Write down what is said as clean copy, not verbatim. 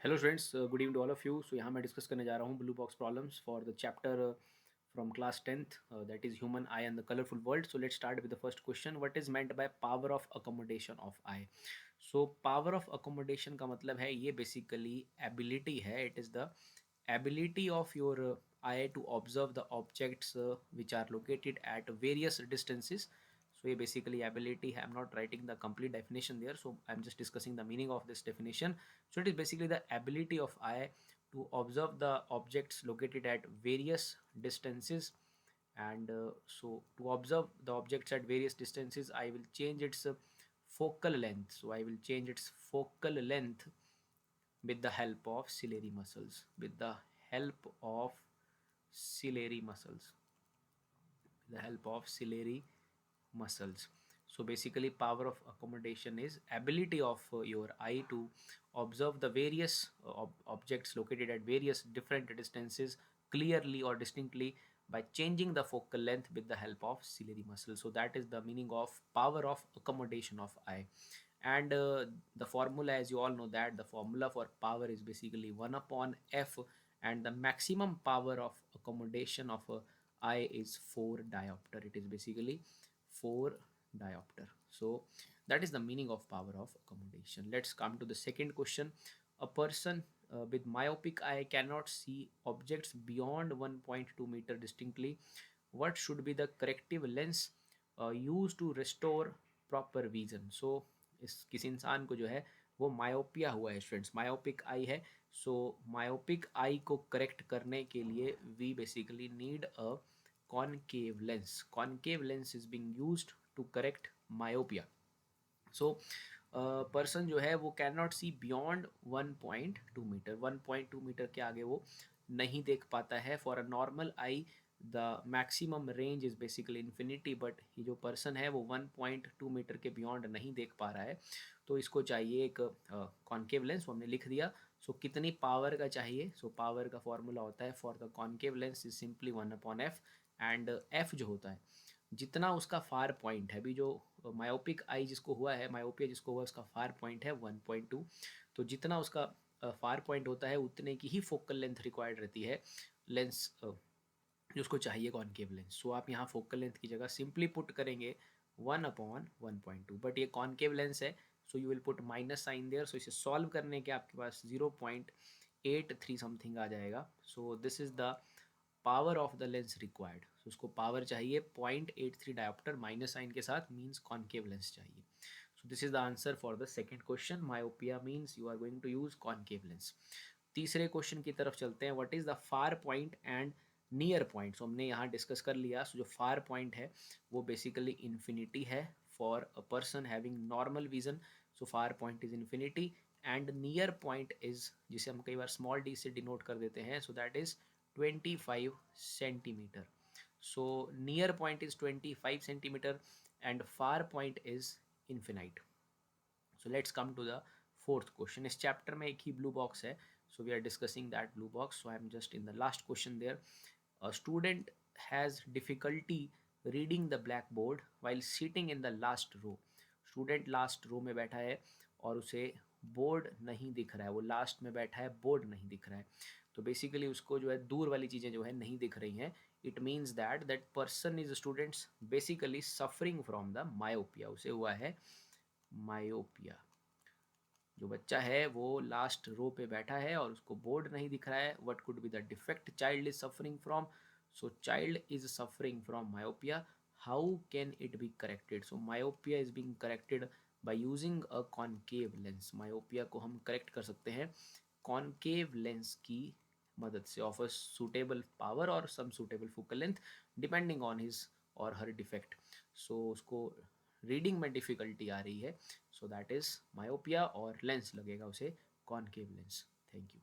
Hello students, good evening to all of you. So यहाँ मैं discuss करने जा रहा हूँ blue box problems for the chapter from class 10th, that is human eye and the colourful world. So let's start with the first question. What is meant by power of accommodation of eye? So power of accommodation का मतलब है ये basically ability है. It is the ability of your eye to observe the objects which are located at various distances. So ये basically ability है. I'm not writing the complete definition there, so I'm just discussing the meaning of this definition. So it is basically the ability of eye to observe the objects located at various distances. And so to observe the objects at various distances, I will change its focal length. So I will change its focal length with the help of ciliary muscles. With the help of ciliary muscles. With the help of ciliary muscles. So basically power of accommodation is ability of your eye to observe the various objects located at various different distances clearly or distinctly by changing the focal length with the help of ciliary muscle. So that is the meaning of power of accommodation of eye. And the formula, as you all know, that the formula for power is basically 1 upon f, and the maximum power of accommodation of a eye is 4 diopter. It is basically 4 diopter. So that is the meaning of power of accommodation. Let's come to the second question. A person with myopic eye cannot see objects beyond 1.2 meter distinctly. What should be the corrective lens used to restore proper vision? So इस किसी इंसान को जो है वो myopia हुआ है students, myopic eye है. सो मायोपिक आई को करेक्ट करने के लिए we basically need a concave lens. Concave lens is being used to correct myopia. So person जो है वो can not see beyond 1.2 metre. 1.2 metre के आगे वो नहीं देख पाता है. For a normal eye the maximum range is basically infinity, but ये जो पर्सन है वो 1.2 मीटर के बियॉन्ड नहीं देख पा रहा है. तो इसको चाहिए एक कॉन्केव लेंस. हमने लिख दिया. सो कितनी पावर का चाहिए? सो पावर का फॉर्मूला होता है for the concave lens is simply 1 upon F. And F जो होता है जितना उसका फार पॉइंट है, अभी जो मायोपिक आई जिसको हुआ है, मायोपिया जिसको हुआ, उसका फार पॉइंट है 1.2. तो जितना उसका फार पॉइंट होता है उतने की ही फोकल लेंथ रिक्वायर्ड रहती है लेंस जो उसको चाहिए कॉन्केव लेंस. सो आप यहाँ फोकल लेंथ की जगह सिंपली पुट करेंगे 1 अपॉन 1.2. बट ये कॉन्केव लेंस है, so you will put minus sign there. So इसे सॉल्व करने के आपके पास 0.83 समथिंग आ जाएगा. So this is the power of the lens required. So उसको पावर चाहिए 0.83 डायोप्टर माइनस साइन के साथ, मीन्स कॉन्केव लेंस चाहिए. So this is the answer for the second question. Myopia means you are going to use concave lens. तीसरे question की तरफ चलते हैं. What is the far point and near point? So हमने यहाँ discuss कर लिया. सो जो फार पॉइंट है वो बेसिकली इन्फिनिटी है for a person having normal vision. So far point is infinity. And near point is, जिसे हम कई बार स्मॉल डी से डिनोट कर देते हैं, so that is 25 centimeter. So near point is 25 centimeter and far point is infinite. So let's come to the fourth question. इस chapter में एक ही blue box है. So we are discussing that blue box. So I am just in the last question there. A student has difficulty reading the blackboard while sitting in the last row. Student last row में बैठा है और उसे board नहीं दिख रहा है. वो लास्ट में बैठा है, बोर्ड नहीं दिख रहा है. तो बेसिकली उसको जो है दूर वाली चीज़ें जो है नहीं दिख रही हैं. It means that that person is students basically suffering from the myopia. उसे हुआ है मायोपिया. जो बच्चा है वो लास्ट रो पे बैठा है और उसको बोर्ड नहीं दिख रहा है. What could be the defect child is suffering from? So child is suffering from myopia. How can it be corrected? So myopia is being corrected by using a concave lens. Myopia को हम correct कर सकते हैं concave lens की मदद से, of a suitable power और some suitable focal length depending on his or her defect. सो उसको रीडिंग में डिफ़िकल्टी आ रही है, सो दैट इज़ मायोपिया और लेंस लगेगा उसे कॉन्केव लेंस. Thank you.